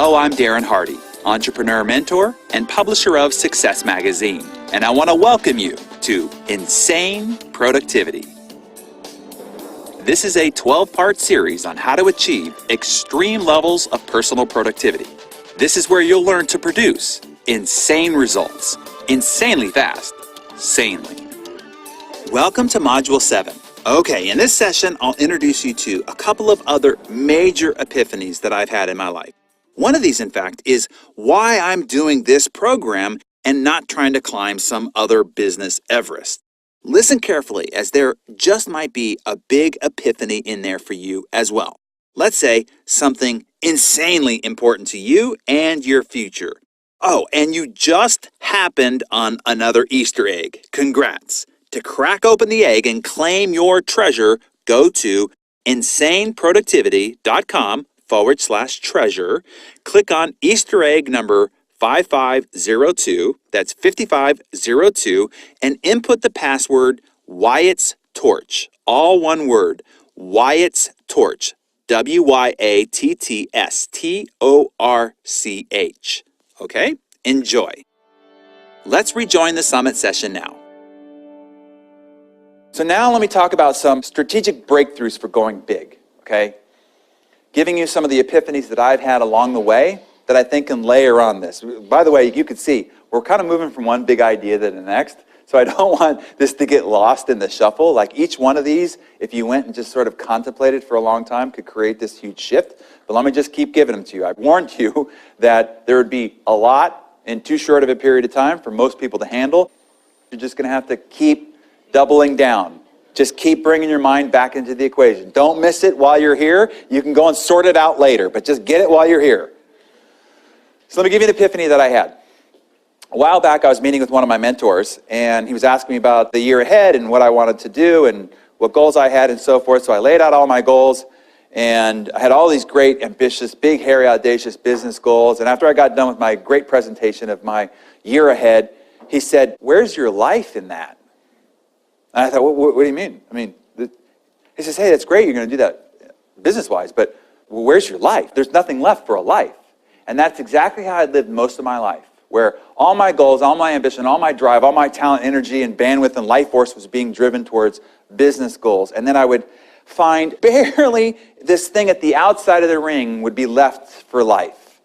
Hello, I'm Darren Hardy, entrepreneur mentor and publisher of Success Magazine, and I want to welcome you to Insane Productivity. This is a 12-part series on how to achieve extreme levels of personal productivity. This is where you'll learn to produce insane results, insanely fast, sanely. Welcome to Module 7. Okay, in this session, I'll introduce you to a couple of other major epiphanies that I've had in my life. One of these, in fact, is why I'm doing this program and not trying to climb some other business Everest. Listen carefully, as there just might be a big epiphany in there for you as well. Let's say something insanely important to you and your future. Oh, and you just happened on another Easter egg. Congrats. To crack open the egg and claim your treasure, go to insaneproductivity.com/treasure. Click on Easter egg number 5502, that's 5502, and input the password Wyatt's Torch, all one word, Wyatt's Torch, WYATTSTORCH. Okay, enjoy. Let's rejoin the summit session now. So now let me talk about some strategic breakthroughs for going big, okay? Giving you some of the epiphanies that I've had along the way that I think can layer on this. By the way, you can see, we're kind of moving from one big idea to the next, so I don't want this to get lost in the shuffle. Like each one of these, if you went and just sort of contemplated for a long time, could create this huge shift. But let me just keep giving them to you. I warned you that there would be a lot in too short of a period of time for most people to handle. You're just going to have to keep doubling down. Just keep bringing your mind back into the equation. Don't miss it while you're here. You can go and sort it out later, but just get it while you're here. So let me give you an epiphany that I had. A while back, I was meeting with one of my mentors, and he was asking me about the year ahead and what I wanted to do and what goals I had and so forth. So I laid out all my goals, and I had all these great, ambitious, big, hairy, audacious business goals. And after I got done with my great presentation of my year ahead, he said, "Where's your life in that?" And I thought, what do you mean? I mean, he says, "Hey, that's great, you're going to do that business-wise, but where's your life? There's nothing left for a life." And that's exactly how I lived most of my life, where all my goals, all my ambition, all my drive, all my talent, energy, and bandwidth and life force was being driven towards business goals. And then I would find barely this thing at the outside of the ring would be left for life.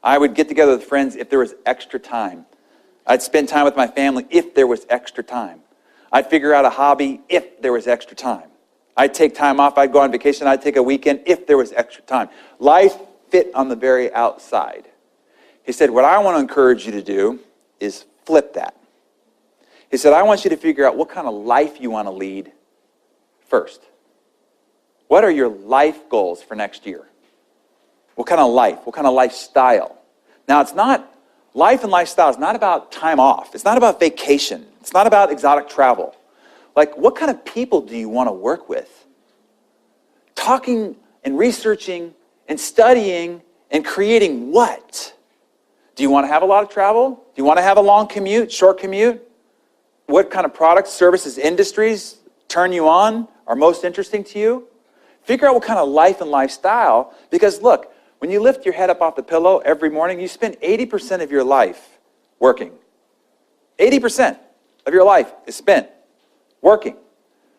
I would get together with friends if there was extra time. I'd spend time with my family if there was extra time. I'd figure out a hobby if there was extra time. I'd take time off, I'd go on vacation, I'd take a weekend if there was extra time. Life fit on the very outside. He said, what I want to encourage you to do is flip that. He said, I want you to figure out what kind of life you want to lead first. What are your life goals for next year? What kind of life? What kind of lifestyle? Now, life and lifestyle is not about time off. It's not about vacation. It's not about exotic travel. Like, what kind of people do you want to work with? Talking and researching and studying and creating what? Do you want to have a lot of travel? Do you want to have a long commute, short commute? What kind of products, services, industries turn you on, are most interesting to you? Figure out what kind of life and lifestyle, because look, when you lift your head up off the pillow every morning, you spend 80% of your life working. 80% of your life is spent working.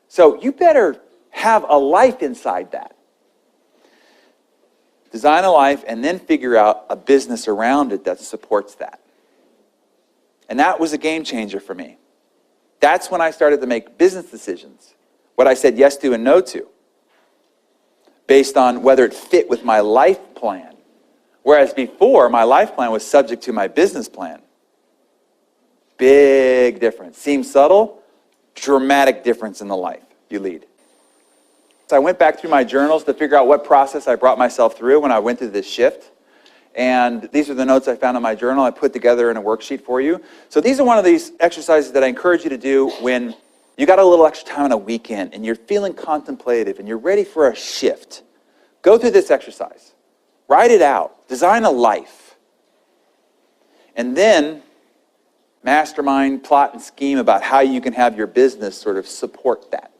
So you better have a life inside that. Design a life and then figure out a business around it that supports that. And that was a game changer for me. That's when I started to make business decisions, what I said yes to and no to, based on whether it fit with my life plan. Whereas before, my life plan was subject to my business plan. Big difference. Seems subtle, dramatic difference in the life you lead. So I went back through my journals to figure out what process I brought myself through when I went through this shift. And these are the notes I found in my journal. I put together in a worksheet for you. So these are one of these exercises that I encourage you to do when you got a little extra time on a weekend and you're feeling contemplative and you're ready for a shift. Go through this exercise. Write it out. Design a life. And then mastermind, plot, and scheme about how you can have your business sort of support that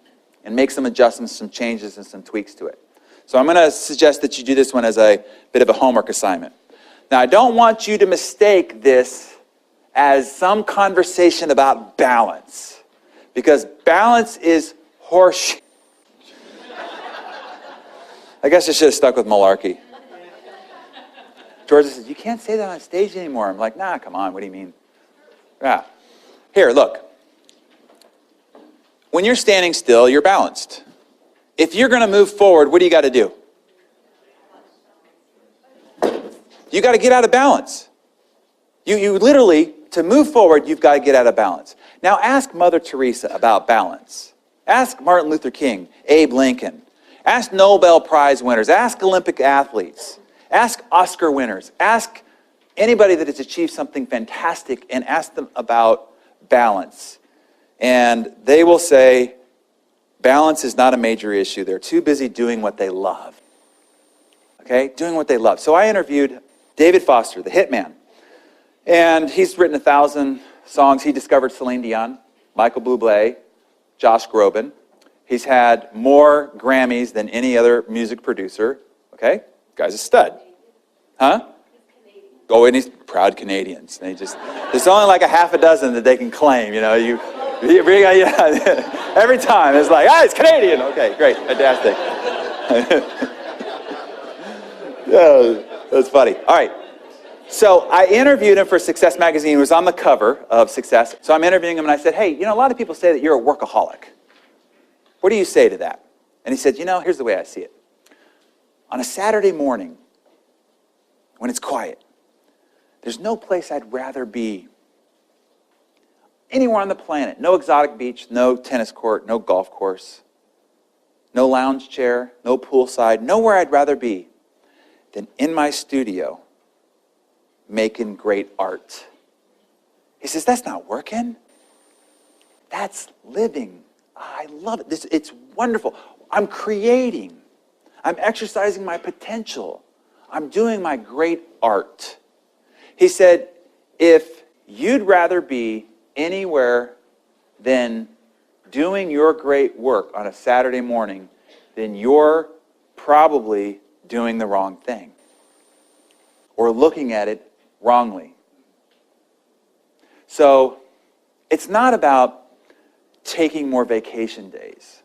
and make some adjustments, some changes, and some tweaks to it. So I'm going to suggest that you do this one as a bit of a homework assignment. Now, I don't want you to mistake this as some conversation about balance, because balance is horseshit. I guess I should have stuck with malarkey. Georgia says, you can't say that on stage anymore. I'm like, nah, come on, what do you mean? Yeah. Here, look. When you're standing still, you're balanced. If you're going to move forward, what do you got to do? You got to get out of balance. You literally, to move forward, you've got to get out of balance. Now ask Mother Teresa about balance. Ask Martin Luther King, Abe Lincoln. Ask Nobel Prize winners. Ask Olympic athletes. Ask Oscar winners. Ask anybody that has achieved something fantastic and ask them about balance. And they will say, balance is not a major issue. They're too busy doing what they love. Okay? Doing what they love. So I interviewed David Foster, the hitman. And he's written 1,000 songs. He discovered Celine Dion, Michael Bublé, Josh Groban. He's had more Grammys than any other music producer. Okay? Guy's a stud. Huh? Oh, and he's proud Canadians. They just, there's only like a half a dozen that they can claim, you know. Every time it's like, it's Canadian. Okay, great, fantastic. Yeah, that's funny. All right. So I interviewed him for Success Magazine. He was on the cover of Success. So I'm interviewing him and I said, hey, a lot of people say that you're a workaholic. What do you say to that? And he said, here's the way I see it. On a Saturday morning, when it's quiet, there's no place I'd rather be anywhere on the planet. No exotic beach, no tennis court, no golf course, no lounge chair, no poolside, nowhere I'd rather be than in my studio making great art. He says, that's not working. That's living. I love it. It's wonderful. I'm creating. I'm exercising my potential. I'm doing my great art. He said, if you'd rather be anywhere than doing your great work on a Saturday morning, then you're probably doing the wrong thing or looking at it wrongly. So it's not about taking more vacation days.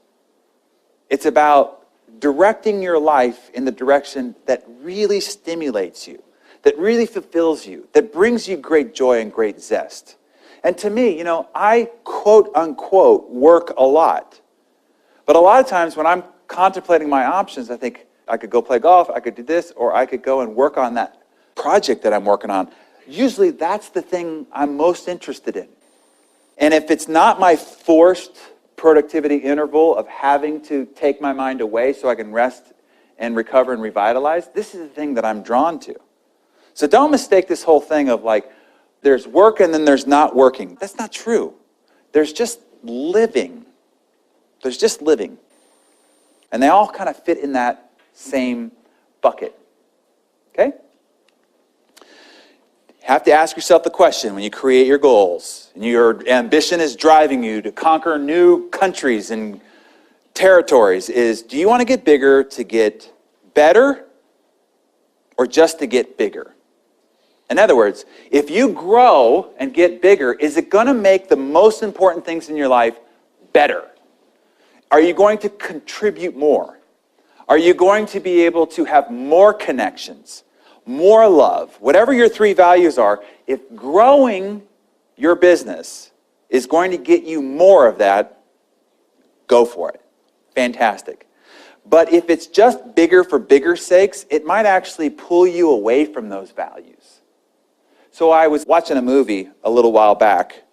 It's about directing your life in the direction that really stimulates you, that really fulfills you, that brings you great joy and great zest. And to me, I quote unquote work a lot. But a lot of times when I'm contemplating my options, I think I could go play golf, I could do this, or I could go and work on that project that I'm working on. Usually that's the thing I'm most interested in. And if it's not my forced productivity interval of having to take my mind away so I can rest and recover and revitalize, this is the thing that I'm drawn to. So don't mistake this whole thing of like, there's work and then there's not working. That's not true. There's just living. There's just living. And they all kind of fit in that same bucket. Okay? You have to ask yourself the question when you create your goals and your ambition is driving you to conquer new countries and territories is, do you want to get bigger to get better or just to get bigger? In other words, if you grow and get bigger, is it going to make the most important things in your life better? Are you going to contribute more? Are you going to be able to have more connections, more love? Whatever your three values are, if growing your business is going to get you more of that, go for it. Fantastic. But if it's just bigger for bigger sakes, it might actually pull you away from those values. So I was watching a movie a little while back,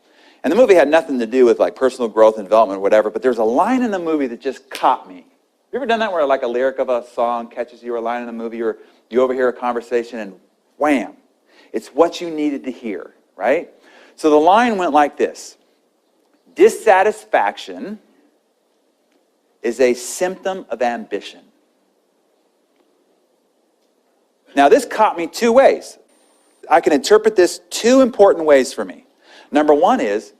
and the movie had nothing to do with like personal growth and development or whatever, but there's a line in the movie that just caught me. You ever done that where like a lyric of a song catches you or a line in the movie or you overhear a conversation and wham, it's what you needed to hear, right? So the line went like this: dissatisfaction is a symptom of ambition. Now this caught me two ways. I can interpret this two important ways for me. Number one is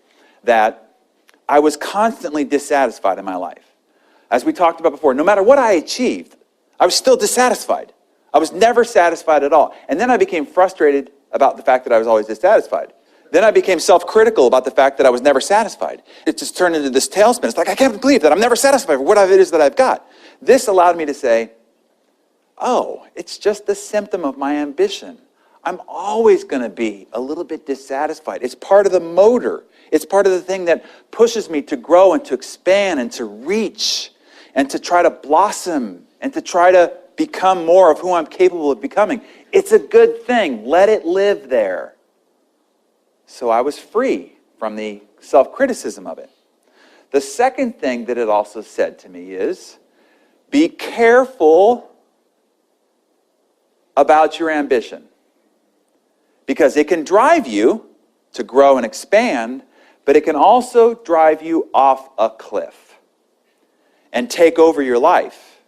that I was constantly dissatisfied in my life. As we talked about before, no matter what I achieved, I was still dissatisfied. I was never satisfied at all. And then I became frustrated about the fact that I was always dissatisfied. Then I became self-critical about the fact that I was never satisfied. It just turned into this tailspin. It's like, I can't believe that I'm never satisfied with what it is that I've got. This allowed me to say, oh, it's just a symptom of my ambition. I'm always going to be a little bit dissatisfied. It's part of the motor. It's part of the thing that pushes me to grow and to expand and to reach and to try to blossom and to try to become more of who I'm capable of becoming. It's a good thing. Let it live there. So I was free from the self-criticism of it. The second thing that it also said to me is, be careful about your ambition. Because it can drive you to grow and expand, but it can also drive you off a cliff and take over your life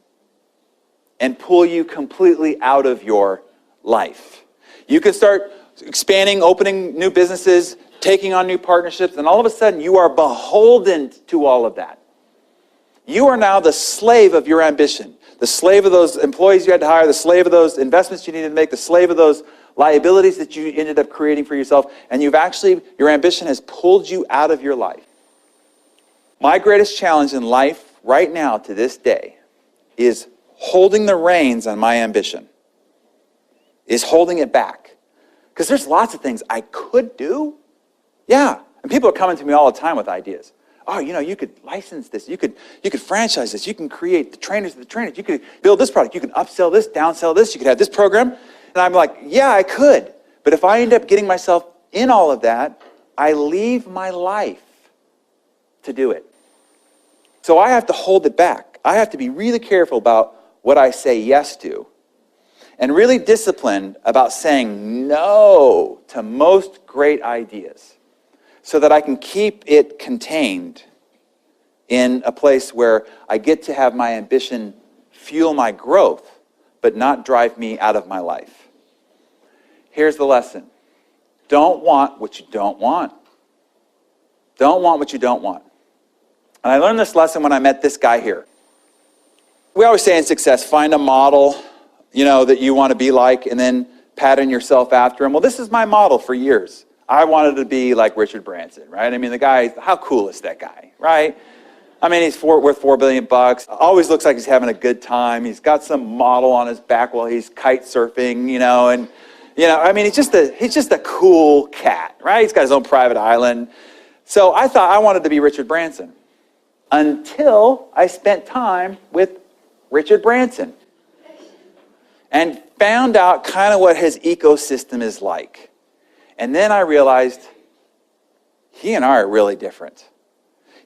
and pull you completely out of your life. You can start expanding, opening new businesses, taking on new partnerships, and all of a sudden you are beholden to all of that. You are now the slave of your ambition, the slave of those employees you had to hire, the slave of those investments you needed to make, the slave of those liabilities that you ended up creating for yourself, and your ambition has pulled you out of your life. My greatest challenge in life right now to this day is holding the reins on my ambition, is holding it back. Because there's lots of things I could do. Yeah, and people are coming to me all the time with ideas. Oh, you could license this, you could franchise this, you can create the trainers of the trainers, you could build this product, you can upsell this, downsell this, you could have this program. And I'm like, yeah, I could. But if I end up getting myself in all of that, I leave my life to do it. So I have to hold it back. I have to be really careful about what I say yes to. And really disciplined about saying no to most great ideas so that I can keep it contained in a place where I get to have my ambition fuel my growth, but not drive me out of my life. Here's the lesson. Don't want what you don't want. Don't want what you don't want. And I learned this lesson when I met this guy here. We always say in success, find a model, that you want to be like, and then pattern yourself after him. Well, this is my model for years. I wanted to be like Richard Branson, right? I mean, the guy, how cool is that guy, right? I mean, he's worth $4 billion. Always looks like he's having a good time. He's got some model on his back while he's kite surfing, I mean, he's just a cool cat, right? He's got his own private island. So I thought I wanted to be Richard Branson until I spent time with Richard Branson and found out kind of what his ecosystem is like. And then I realized he and I are really different.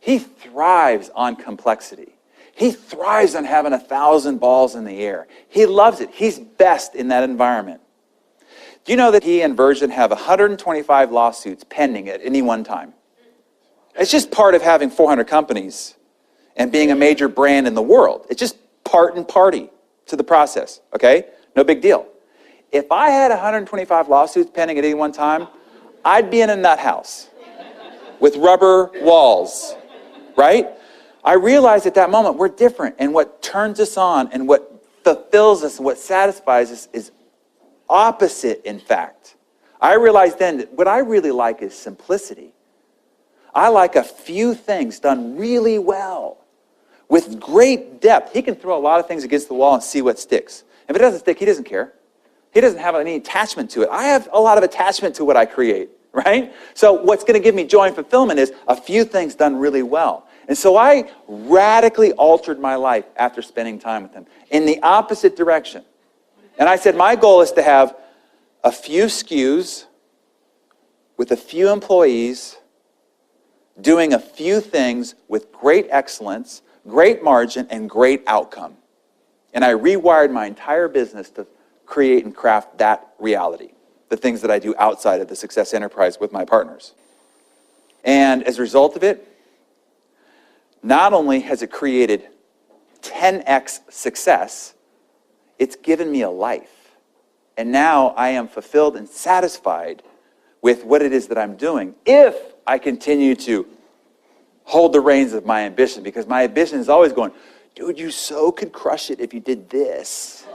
He thrives on complexity. He thrives on having 1,000 balls in the air. He loves it. He's best in that environment. Do you know that he and Virgin have 125 lawsuits pending at any one time? It's just part of having 400 companies and being a major brand in the world. It's just part and party to the process, okay? No big deal. If I had 125 lawsuits pending at any one time, I'd be in a nut house with rubber walls, right? I realized at that moment we're different, and what turns us on and what fulfills us and what satisfies us is opposite, in fact. I realized then that what I really like is simplicity. I like a few things done really well with great depth. He can throw a lot of things against the wall and see what sticks. If it doesn't stick, he doesn't care. He doesn't have any attachment to it. I have a lot of attachment to what I create, right? So what's going to give me joy and fulfillment is a few things done really well. And so I radically altered my life after spending time with him in the opposite direction. And I said, my goal is to have a few SKUs with a few employees doing a few things with great excellence, great margin, and great outcome. And I rewired my entire business to create and craft that reality, the things that I do outside of the Success Enterprise with my partners. And as a result of it, not only has it created 10x success, it's given me a life. And now I am fulfilled and satisfied with what it is that I'm doing if I continue to hold the reins of my ambition, because my ambition is always going, dude, you so could crush it if you did this.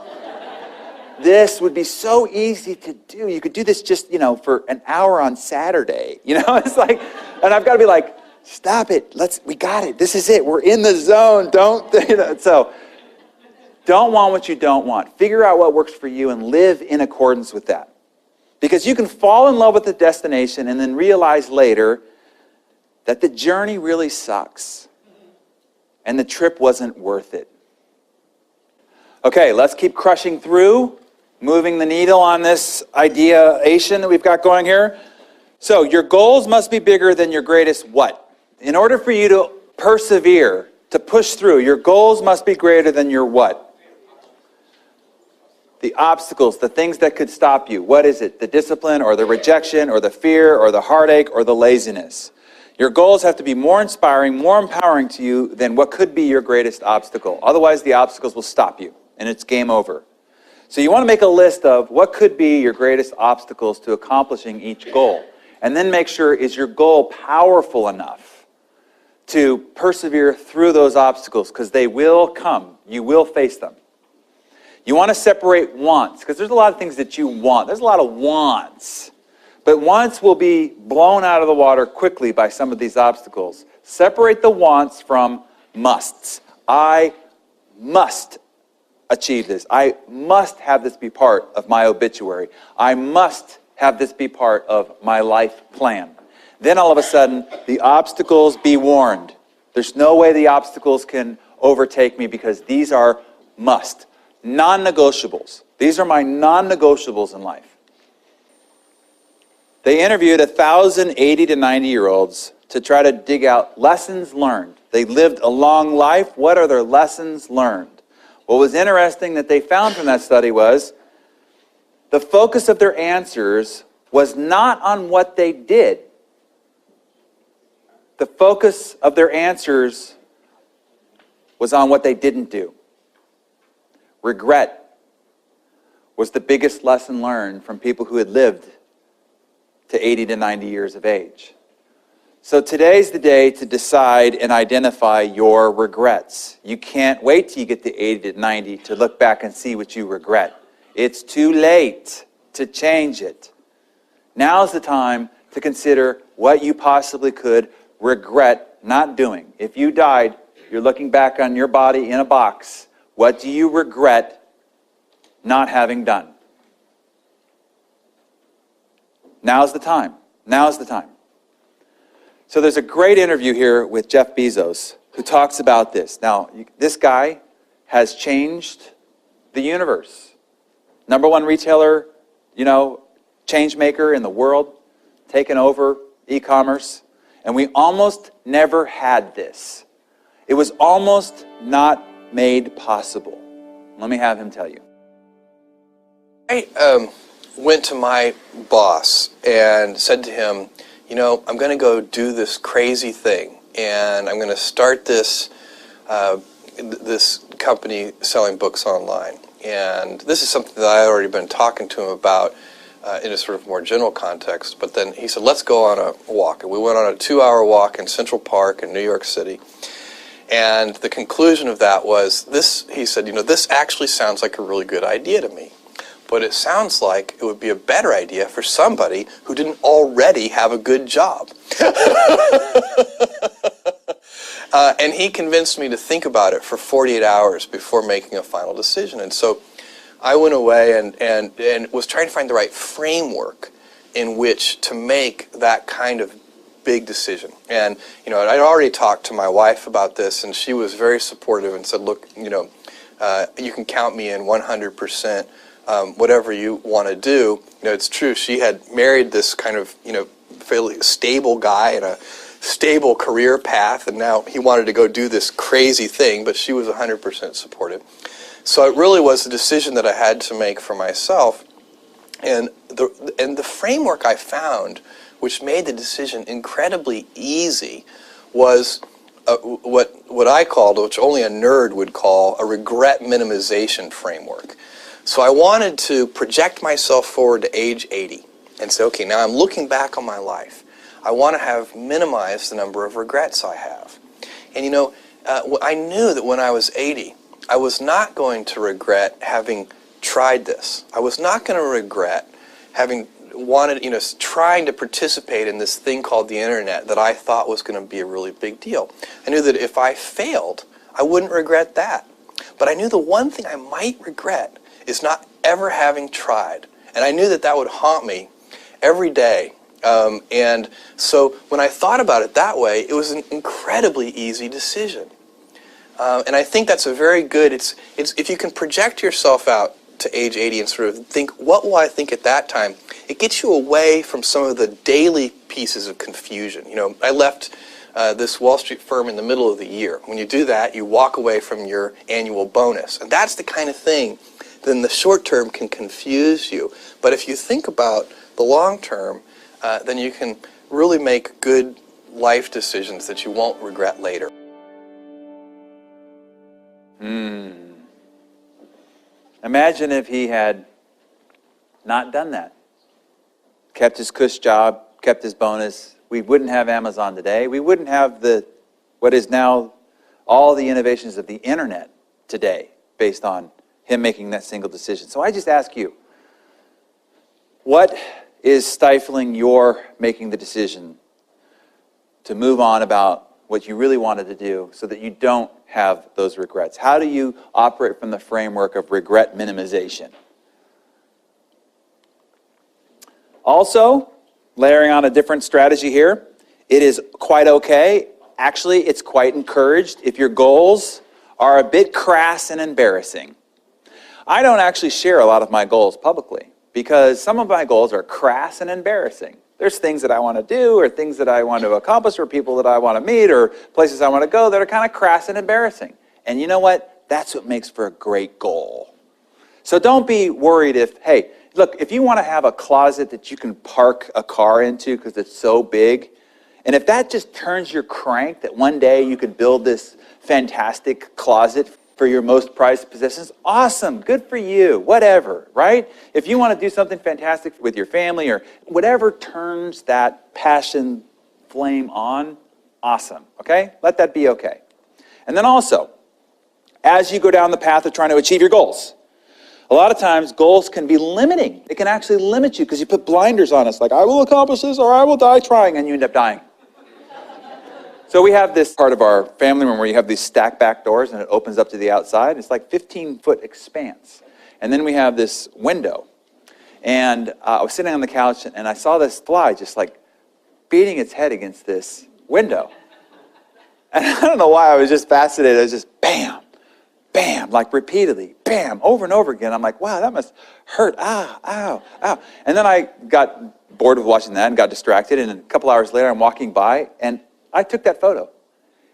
This would be so easy to do. You could do this just, for an hour on Saturday. It's like, and I've got to be like, stop it. We got it. This is it. We're in the zone. So don't want what you don't want. Figure out what works for you and live in accordance with that. Because you can fall in love with the destination and then realize later that the journey really sucks and the trip wasn't worth it. Okay, let's keep crushing through, moving the needle on this ideation that we've got going here. So your goals must be bigger than your greatest what? In order for you to persevere, to push through, your goals must be greater than your what? The obstacles, the things that could stop you. What is it? The discipline or the rejection or the fear or the heartache or the laziness. Your goals have to be more inspiring, more empowering to you than what could be your greatest obstacle. Otherwise, the obstacles will stop you and it's game over. So you want to make a list of what could be your greatest obstacles to accomplishing each goal. And then make sure, is your goal powerful enough to persevere through those obstacles? Because they will come. You will face them. You want to separate wants, because there's a lot of things that you want. There's a lot of wants. But wants will be blown out of the water quickly by some of these obstacles. Separate the wants from musts. I must achieve this. I must have this be part of my obituary. I must have this be part of my life plan. Then all of a sudden, the obstacles, be warned. There's no way the obstacles can overtake me because these are must. Non-negotiables. These are my non-negotiables in life. They interviewed 1,000 80 to 90-year-olds to try to dig out lessons learned. They lived a long life. What are their lessons learned? What was interesting that they found from that study was the focus of their answers was not on what they did. The focus of their answers was on what they didn't do. Regret was the biggest lesson learned from people who had lived to 80 to 90 years of age. So today's the day to decide and identify your regrets. You can't wait till you get to 80 to 90 to look back and see what you regret. It's too late to change it. Now's the time to consider what you possibly could regret not doing. If you died, you're looking back on your body in a box. What do you regret not having done? Now's the time. Now's the time. So there's a great interview here with Jeff Bezos who talks about this. Now, this guy has changed the universe. Number one retailer, change maker in the world, taken over e-commerce. And we almost never had this. It was almost not made possible. Let me have him tell you. I went to my boss and said to him, I'm going to go do this crazy thing, and I'm going to start this company selling books online. And this is something that I had already been talking to him about in a sort of more general context. But then he said, let's go on a walk. And we went on a 2-hour walk in Central Park in New York City. And the conclusion of that was this, he said, this actually sounds like a really good idea to me. But it sounds like it would be a better idea for somebody who didn't already have a good job. And he convinced me to think about it for 48 hours before making a final decision. And so I went away and was trying to find the right framework in which to make that kind of big decision. And, I'd already talked to my wife about this, and she was very supportive and said, look, you can count me in 100%. Whatever you want to do. It's true. She had married this kind of, fairly stable guy in a stable career path, and now he wanted to go do this crazy thing, but she was 100% supportive. So it really was a decision that I had to make for myself. And the framework I found, which made the decision incredibly easy, was what I called, which only a nerd would call, a regret minimization framework. So I wanted to project myself forward to age 80 and say, okay, now I'm looking back on my life. I want to have minimized the number of regrets I have. And I knew that when I was 80, I was not going to regret having tried this. I was not going to regret having wanted, trying to participate in this thing called the internet that I thought was going to be a really big deal. I knew that if I failed, I wouldn't regret that. But I knew the one thing I might regret is not ever having tried. And I knew that that would haunt me every day. And so when I thought about it that way, it was an incredibly easy decision. And I think that's a very good, it's if you can project yourself out to age 80 and sort of think, what will I think at that time? It gets you away from some of the daily pieces of confusion. I left this Wall Street firm in the middle of the year. When you do that, you walk away from your annual bonus. And that's the kind of thing that in the short term can confuse you. But if you think about the long term, then you can really make good life decisions that you won't regret later. Imagine if he had not done that. Kept his cush job, kept his bonus. We wouldn't have Amazon today. We wouldn't have what is now all the innovations of the internet today based on him making that single decision. So I just ask you, what is stifling your making the decision to move on about what you really wanted to do so that you don't have those regrets? How do you operate from the framework of regret minimization? Also, layering on a different strategy here, it is quite okay. Actually, it's quite encouraged if your goals are a bit crass and embarrassing. I don't actually share a lot of my goals publicly because some of my goals are crass and embarrassing. There's things that I want to do or things that I want to accomplish or people that I want to meet or places I want to go that are kind of crass and embarrassing. And you know what? That's what makes for a great goal. So don't be worried hey, look, if you want to have a closet that you can park a car into because it's so big, and if that just turns your crank that one day you could build this fantastic closet for your most prized possessions, awesome, good for you, whatever, right? If you want to do something fantastic with your family or whatever turns that passion flame on, awesome, okay? Let that be okay. And then also, as you go down the path of trying to achieve your goals, a lot of times goals can be limiting. It can actually limit you because you put blinders on us like, I will accomplish this or I will die trying, and you end up dying. So we have this part of our family room where you have these stack back doors and it opens up to the outside. It's like 15-foot expanse. And then we have this window. And I was sitting on the couch and I saw this fly just like beating its head against this window. And I don't know why I was just fascinated. I was just bam, bam, like repeatedly, bam, over and over again. I'm like, wow, that must hurt. Ah, ow, ow. And then I got bored of watching that and got distracted. And a couple hours later, I'm walking by and I took that photo.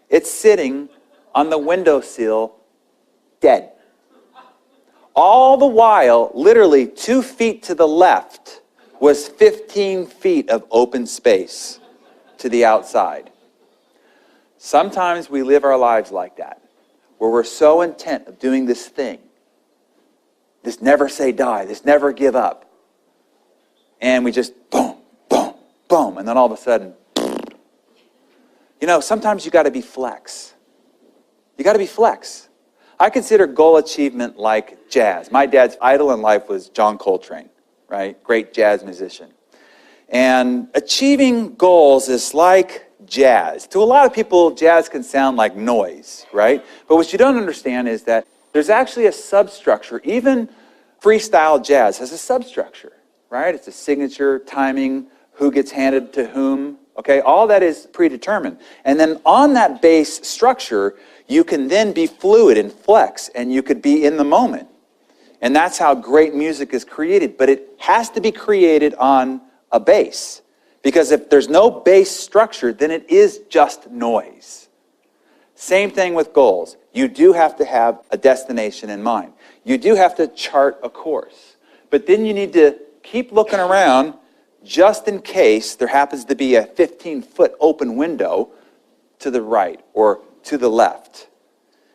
It's sitting on the windowsill, dead. All the while, literally 2 feet to the left was 15 feet of open space to the outside. Sometimes we live our lives like that, where we're so intent of doing this thing, this never say die, this never give up, and we just boom, boom, boom, and then all of a sudden, sometimes you got to be flex. You got to be flex. I consider goal achievement like jazz. My dad's idol in life was John Coltrane, right? Great jazz musician. And achieving goals is like jazz. To a lot of people, jazz can sound like noise, right? But what you don't understand is that there's actually a substructure. Even freestyle jazz has a substructure, right? It's a signature, timing, who gets handed to whom. Okay, all that is predetermined. And then on that base structure, you can then be fluid and flex, and you could be in the moment. And that's how great music is created. But it has to be created on a base. Because if there's no base structure, then it is just noise. Same thing with goals. You do have to have a destination in mind. You do have to chart a course. But then you need to keep looking around just in case there happens to be a 15-foot open window to the right or to the left.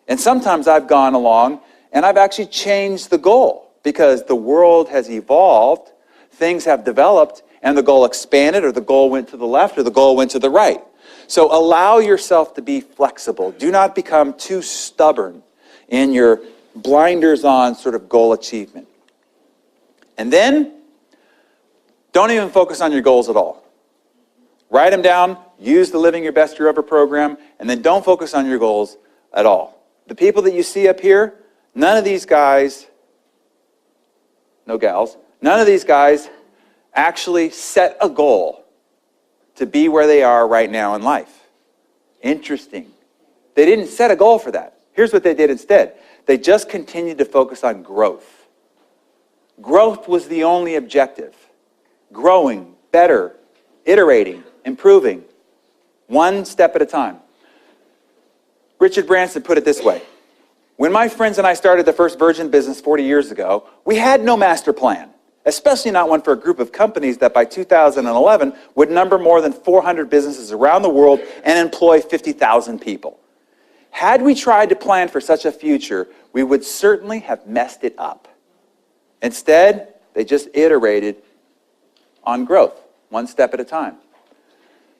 And sometimes I've gone along and I've actually changed the goal because the world has evolved, things have developed, and the goal expanded or the goal went to the left or the goal went to the right. So allow yourself to be flexible. Do not become too stubborn in your blinders on sort of goal achievement. And then, don't even focus on your goals at all. Write them down, use the Living Your Best Year Ever program, and then don't focus on your goals at all. The people that you see up here, none of these guys, no gals, none of these guys actually set a goal to be where they are right now in life. Interesting. They didn't set a goal for that. Here's what they did instead. They just continued to focus on growth. Growth was the only objective. Growing, better, iterating, improving, one step at a time. Richard Branson put it this way. When my friends and I started the first Virgin business 40 years ago, we had no master plan, especially not one for a group of companies that by 2011 would number more than 400 businesses around the world and employ 50,000 people. Had we tried to plan for such a future, we would certainly have messed it up. Instead, they just iterated on growth, one step at a time.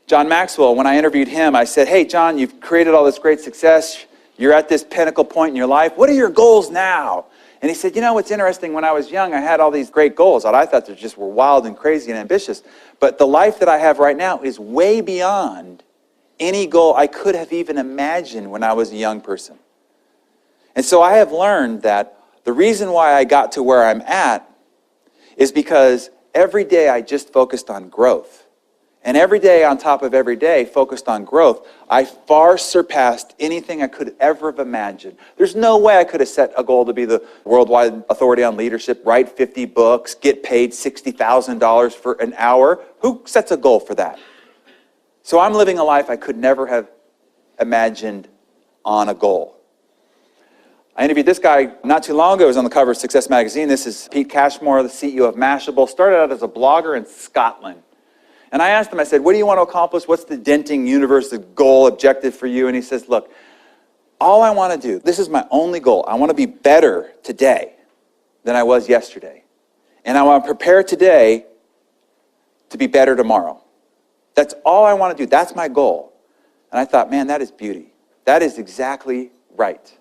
John Maxwell, when I interviewed him, I said, hey, John, you've created all this great success. You're at this pinnacle point in your life. What are your goals now? And he said, you know, what's interesting, when I was young, I had all these great goals that I thought they just were wild and crazy and ambitious. But the life that I have right now is way beyond any goal I could have even imagined when I was a young person. And so I have learned that the reason why I got to where I'm at is because every day I just focused on growth. And every day on top of every day focused on growth, I far surpassed anything I could ever have imagined. There's no way I could have set a goal to be the worldwide authority on leadership, write 50 books, get paid $60,000 for an hour. Who sets a goal for that? So I'm living a life I could never have imagined on a goal. I interviewed this guy not too long ago. He was on the cover of Success Magazine. This is Pete Cashmore, the CEO of Mashable. Started out as a blogger in Scotland. And I asked him, I said, what do you want to accomplish? What's the denting universe, the goal, objective for you? And he says, look, all I want to do, this is my only goal. I want to be better today than I was yesterday. And I want to prepare today to be better tomorrow. That's all I want to do. That's my goal. And I thought, man, that is beauty. That is exactly right.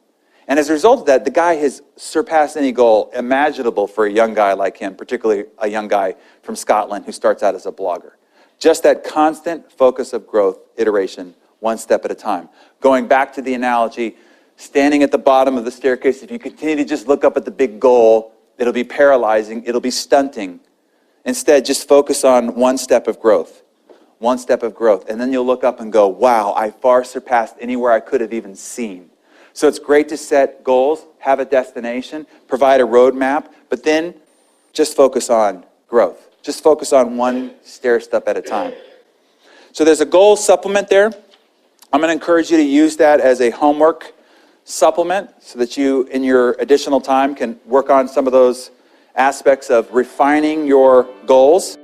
And as a result of that, the guy has surpassed any goal imaginable for a young guy like him, particularly a young guy from Scotland who starts out as a blogger. Just that constant focus of growth, iteration, one step at a time. Going back to the analogy, standing at the bottom of the staircase, if you continue to just look up at the big goal, it'll be paralyzing, it'll be stunting. Instead, just focus on one step of growth. One step of growth. And then you'll look up and go, wow, I far surpassed anywhere I could have even seen. So it's great to set goals, have a destination, provide a roadmap, but then just focus on growth. Just focus on one stair step at a time. So there's a goal supplement there. I'm going to encourage you to use that as a homework supplement so that you, in your additional time, can work on some of those aspects of refining your goals.